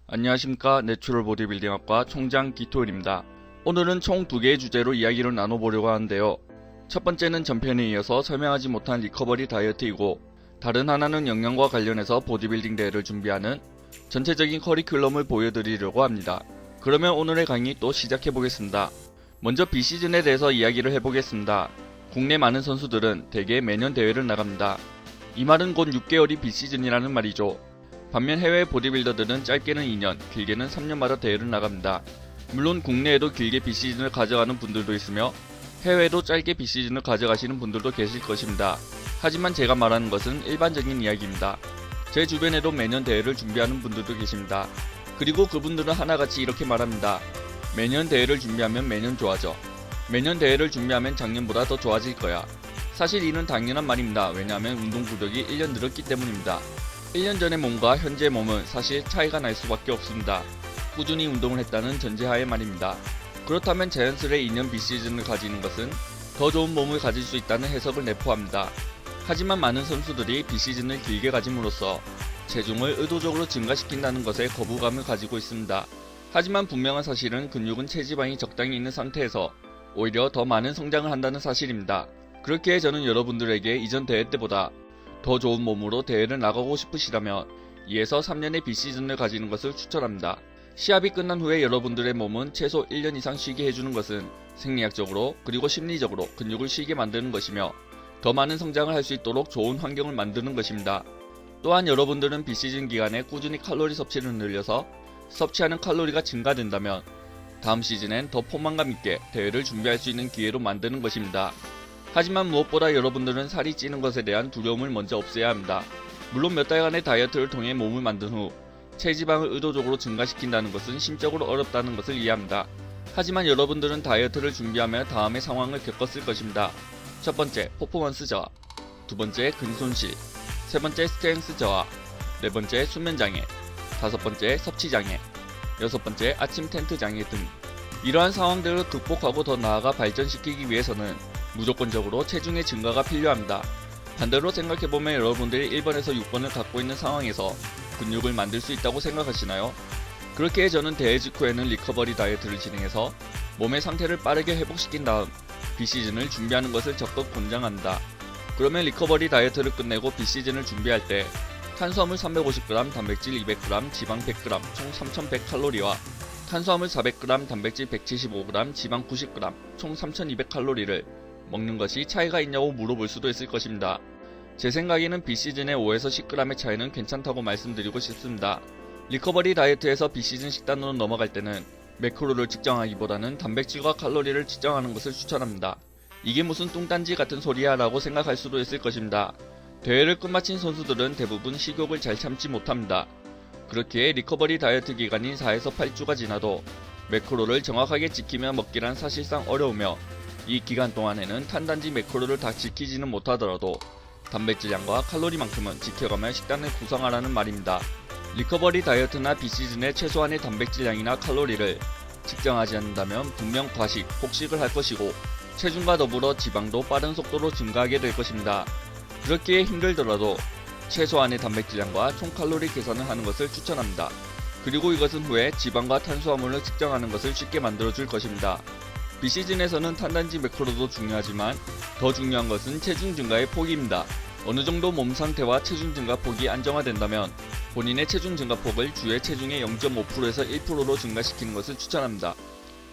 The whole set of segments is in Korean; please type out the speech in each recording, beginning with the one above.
안녕하십니까. 내추럴 보디빌딩학과 총장 기토일입니다. 오늘은 총 2개의 주제로 이야기를 나눠보려고 하는데요. 첫 번째는 전편에 이어서 설명하지 못한 리커버리 다이어트이고, 다른 하나는 영양과 관련해서 보디빌딩 대회를 준비하는 전체적인 커리큘럼을 보여드리려고 합니다. 그러면 오늘의 강의 또 시작해보겠습니다. 먼저 비시즌에 대해서 이야기를 해보겠습니다. 국내 많은 선수들은 대개 매년 대회를 나갑니다. 이 말은 곧 6개월이 비시즌이라는 말이죠. 반면 해외 보디빌더들은 짧게는 2년, 길게는 3년마다 대회를 나갑니다. 물론 국내에도 길게 비시즌을 가져가는 분들도 있으며 해외에도 짧게 비시즌을 가져가시는 분들도 계실 것입니다. 하지만 제가 말하는 것은 일반적인 이야기입니다. 제 주변에도 매년 대회를 준비하는 분들도 계십니다. 그리고 그분들은 하나같이 이렇게 말합니다. 매년 대회를 준비하면 매년 좋아져. 매년 대회를 준비하면 작년보다 더 좋아질 거야. 사실 이는 당연한 말입니다. 왜냐하면 운동 구력이 1년 늘었기 때문입니다. 1년 전의 몸과 현재 몸은 사실 차이가 날 수밖에 없습니다. 꾸준히 운동을 했다는 전제하에 말입니다. 그렇다면 자연스레 2년 비시즌을 가지는 것은 더 좋은 몸을 가질 수 있다는 해석을 내포합니다. 하지만 많은 선수들이 비시즌을 길게 가짐으로써 체중을 의도적으로 증가시킨다는 것에 거부감을 가지고 있습니다. 하지만 분명한 사실은 근육은 체지방이 적당히 있는 상태에서 오히려 더 많은 성장을 한다는 사실입니다. 그렇기에 저는 여러분들에게 이전 대회 때보다 더 좋은 몸으로 대회를 나가고 싶으시다면 2에서 3년의 비시즌을 가지는 것을 추천합니다. 시합이 끝난 후에 여러분들의 몸은 최소 1년 이상 쉬게 해주는 것은 생리학적으로 그리고 심리적으로 근육을 쉬게 만드는 것이며 더 많은 성장을 할 수 있도록 좋은 환경을 만드는 것입니다. 또한 여러분들은 비시즌 기간에 꾸준히 칼로리 섭취를 늘려서 섭취하는 칼로리가 증가된다면 다음 시즌엔 더 포만감 있게 대회를 준비할 수 있는 기회로 만드는 것입니다. 하지만 무엇보다 여러분들은 살이 찌는 것에 대한 두려움을 먼저 없애야 합니다. 물론 몇 달간의 다이어트를 통해 몸을 만든 후 체지방을 의도적으로 증가시킨다는 것은 심적으로 어렵다는 것을 이해합니다. 하지만 여러분들은 다이어트를 준비하며 다음의 상황을 겪었을 것입니다. 첫 번째, 퍼포먼스 저하. 두 번째, 근손실. 세 번째, 스트렝스 저하. 네 번째, 수면장애. 다섯 번째, 섭취장애. 여섯 번째, 아침 텐트 장애 등. 이러한 상황들을 극복하고 더 나아가 발전시키기 위해서는 무조건적으로 체중의 증가가 필요합니다. 반대로 생각해보면 여러분들이 1번에서 6번을 갖고 있는 상황에서 근육을 만들 수 있다고 생각하시나요? 그렇기에 저는 대회 직후에는 리커버리 다이어트를 진행해서 몸의 상태를 빠르게 회복시킨 다음 비시즌을 준비하는 것을 적극 권장합니다. 그러면 리커버리 다이어트를 끝내고 비시즌을 준비할 때 탄수화물 350g, 단백질 200g, 지방 100g, 총 3100칼로리와 탄수화물 400g, 단백질 175g, 지방 90g, 총 3200칼로리를 먹는 것이 차이가 있냐고 물어볼 수도 있을 것입니다. 제 생각에는 비시즌의 5에서 10g의 차이는 괜찮다고 말씀드리고 싶습니다. 리커버리 다이어트에서 비시즌 식단으로 넘어갈 때는 매크로를 측정하기보다는 단백질과 칼로리를 측정하는 것을 추천합니다. 이게 무슨 뚱딴지 같은 소리야 라고 생각할 수도 있을 것입니다. 대회를 끝마친 선수들은 대부분 식욕을 잘 참지 못합니다. 그렇기에 리커버리 다이어트 기간인 4에서 8주가 지나도 매크로를 정확하게 지키며 먹기란 사실상 어려우며 이 기간 동안에는 탄단지 매크로를 다 지키지는 못하더라도 단백질량과 칼로리만큼은 지켜가며 식단을 구성하라는 말입니다. 리커버리 다이어트나 비시즌의 최소한의 단백질량이나 칼로리를 측정하지 않는다면 분명 과식, 폭식을 할 것이고 체중과 더불어 지방도 빠른 속도로 증가하게 될 것입니다. 그렇기에 힘들더라도 최소한의 단백질량과 총 칼로리 계산을 하는 것을 추천합니다. 그리고 이것은 후에 지방과 탄수화물을 측정하는 것을 쉽게 만들어줄 것입니다. 비시즌에서는 탄단지 매크로도 중요하지만 더 중요한 것은 체중 증가의 폭입니다. 어느 정도 몸 상태와 체중 증가 폭이 안정화된다면 본인의 체중 증가 폭을 주의 체중의 0.5%에서 1%로 증가시키는 것을 추천합니다.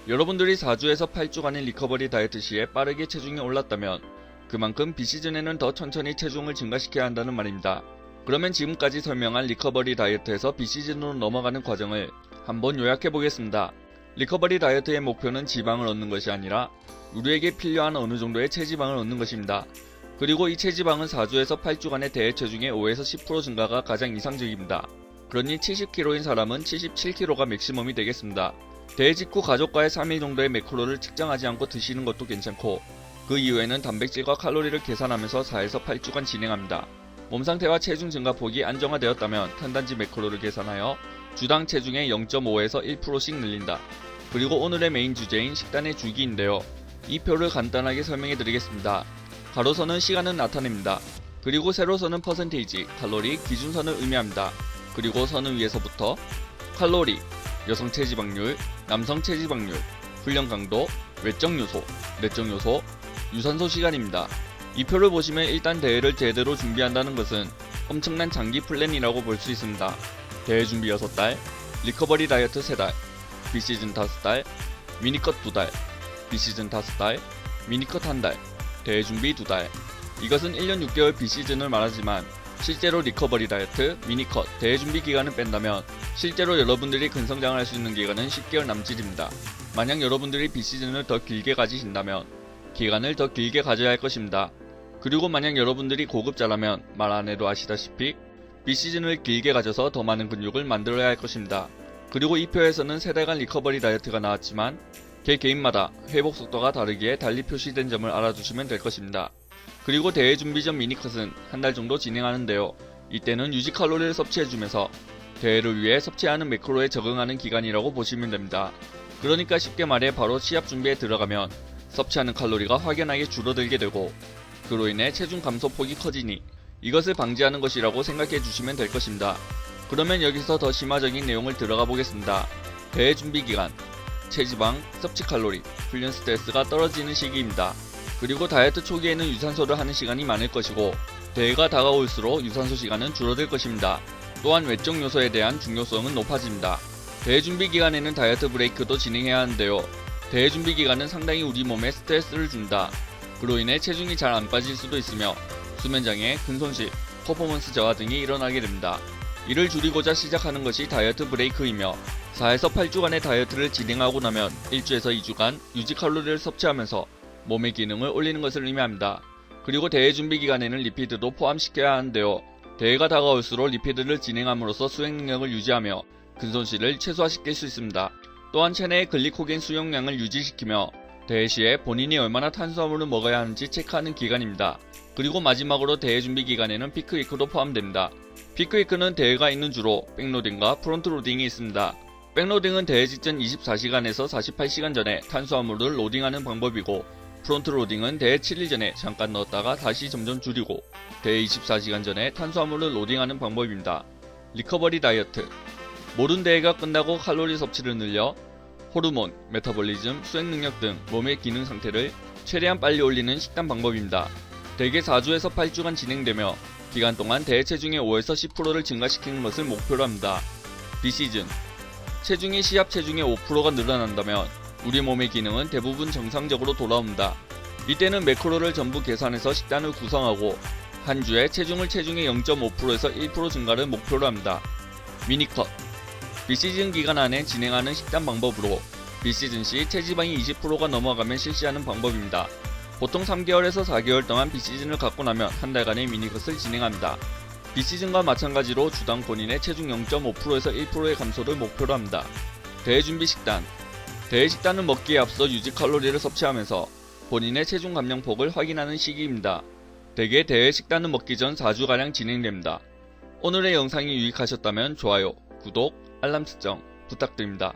여러분들이 4주에서 8주간의 리커버리 다이어트 시에 빠르게 체중이 올랐다면 그만큼 비시즌에는 더 천천히 체중을 증가시켜야 한다는 말입니다. 그러면 지금까지 설명한 리커버리 다이어트에서 비시즌으로 넘어가는 과정을 한번 요약해보겠습니다. 리커버리 다이어트의 목표는 지방을 얻는 것이 아니라 우리에게 필요한 어느 정도의 체지방을 얻는 것입니다. 그리고 이 체지방은 4주에서 8주간의 대회 체중의 5에서 10% 증가가 가장 이상적입니다. 그러니 70kg인 사람은 77kg가 맥시멈이 되겠습니다. 대회 직후 가족과의 3일 정도의 매크로를 측정하지 않고 드시는 것도 괜찮고 그 이후에는 단백질과 칼로리를 계산하면서 4에서 8주간 진행합니다. 몸 상태와 체중 증가폭이 안정화되었다면 탄단지 매크로를 계산하여 주당 체중의 0.5에서 1%씩 늘린다. 그리고 오늘의 메인 주제인 식단의 주기인데요. 이 표를 간단하게 설명해 드리겠습니다. 가로선은 시간을 나타냅니다. 그리고 세로선은 퍼센테이지, 칼로리, 기준선을 의미합니다. 그리고 선을 위에서부터 칼로리, 여성 체지방률, 남성 체지방률, 훈련 강도, 외적 요소, 내적 요소, 유산소 시간입니다. 이 표를 보시면 일단 대회를 제대로 준비한다는 것은 엄청난 장기 플랜이라고 볼 수 있습니다. 대회 준비 6달, 리커버리 다이어트 3달, 비시즌 5달, 미니컷 2달, 비시즌 5달, 미니컷 1달, 대회 준비 2달. 이것은 1년 6개월 비시즌을 말하지만 실제로 리커버리 다이어트, 미니컷, 대회 준비 기간을 뺀다면 실제로 여러분들이 근성장을 할 수 있는 기간은 10개월 남짓입니다. 만약 여러분들이 비시즌을 더 길게 가지신다면 기간을 더 길게 가져야 할 것입니다. 그리고 만약 여러분들이 고급자라면 말 안해도 아시다시피 비시즌을 길게 가져서 더 많은 근육을 만들어야 할 것입니다. 그리고 이 표에서는 3달간 리커버리 다이어트가 나왔지만 개개인마다 회복 속도가 다르기에 달리 표시된 점을 알아두시면 될 것입니다. 그리고 대회 준비 전 미니컷은 한 달 정도 진행하는데요. 이때는 유지 칼로리를 섭취해주면서 대회를 위해 섭취하는 매크로에 적응하는 기간이라고 보시면 됩니다. 그러니까 쉽게 말해 바로 시합 준비에 들어가면 섭취하는 칼로리가 확연하게 줄어들게 되고 그로 인해 체중 감소 폭이 커지니 이것을 방지하는 것이라고 생각해 주시면 될 것입니다. 그러면 여기서 더 심화적인 내용을 들어가 보겠습니다. 대회 준비 기간, 체지방, 섭취 칼로리, 훈련 스트레스가 떨어지는 시기입니다. 그리고 다이어트 초기에는 유산소를 하는 시간이 많을 것이고 대회가 다가올수록 유산소 시간은 줄어들 것입니다. 또한 외적 요소에 대한 중요성은 높아집니다. 대회 준비 기간에는 다이어트 브레이크도 진행해야 하는데요. 대회 준비 기간은 상당히 우리 몸에 스트레스를 준다. 그로 인해 체중이 잘 안 빠질 수도 있으며 수면장애, 근손실, 퍼포먼스 저하 등이 일어나게 됩니다. 이를 줄이고자 시작하는 것이 다이어트 브레이크이며 4에서 8주간의 다이어트를 진행하고 나면 1주에서 2주간 유지 칼로리를 섭취하면서 몸의 기능을 올리는 것을 의미합니다. 그리고 대회 준비 기간에는 리피드도 포함시켜야 하는데요. 대회가 다가올수록 리피드를 진행함으로써 수행 능력을 유지하며 근손실을 최소화시킬 수 있습니다. 또한 체내의 글리코겐 수용량을 유지시키며 대회 시에 본인이 얼마나 탄수화물을 먹어야 하는지 체크하는 기간입니다. 그리고 마지막으로 대회 준비 기간에는 피크위크도 포함됩니다. 피크위크는 대회가 있는 주로 백로딩과 프론트로딩이 있습니다. 백로딩은 대회 직전 24시간에서 48시간 전에 탄수화물을 로딩하는 방법이고 프론트로딩은 대회 7일 전에 잠깐 넣었다가 다시 점점 줄이고 대회 24시간 전에 탄수화물을 로딩하는 방법입니다. 리커버리 다이어트, 모든 대회가 끝나고 칼로리 섭취를 늘려 호르몬, 메타볼리즘, 수행 능력 등 몸의 기능 상태를 최대한 빨리 올리는 식단 방법입니다. 대개 4주에서 8주간 진행되며 기간 동안 대회 체중의 5에서 10%를 증가시키는 것을 목표로 합니다. 비시즌, 체중이 시합 체중의 5%가 늘어난다면 우리 몸의 기능은 대부분 정상적으로 돌아옵니다. 이때는 매크로를 전부 계산해서 식단을 구성하고 한 주에 체중을 체중의 0.5%에서 1% 증가를 목표로 합니다. 미니컷, 비시즌 기간 안에 진행하는 식단 방법으로 비시즌 시 체지방이 20%가 넘어가면 실시하는 방법입니다. 보통 3개월에서 4개월 동안 비시즌을 갖고 나면 한 달간의 미니컷을 진행합니다. 비시즌과 마찬가지로 주당 본인의 체중 0.5%에서 1%의 감소를 목표로 합니다. 대회 준비 식단, 대회 식단은 먹기에 앞서 유지 칼로리를 섭취하면서 본인의 체중 감량폭을 확인하는 시기입니다. 대개 대회 식단은 먹기 전 4주가량 진행됩니다. 오늘의 영상이 유익하셨다면 좋아요, 구독, 알람 설정 부탁드립니다.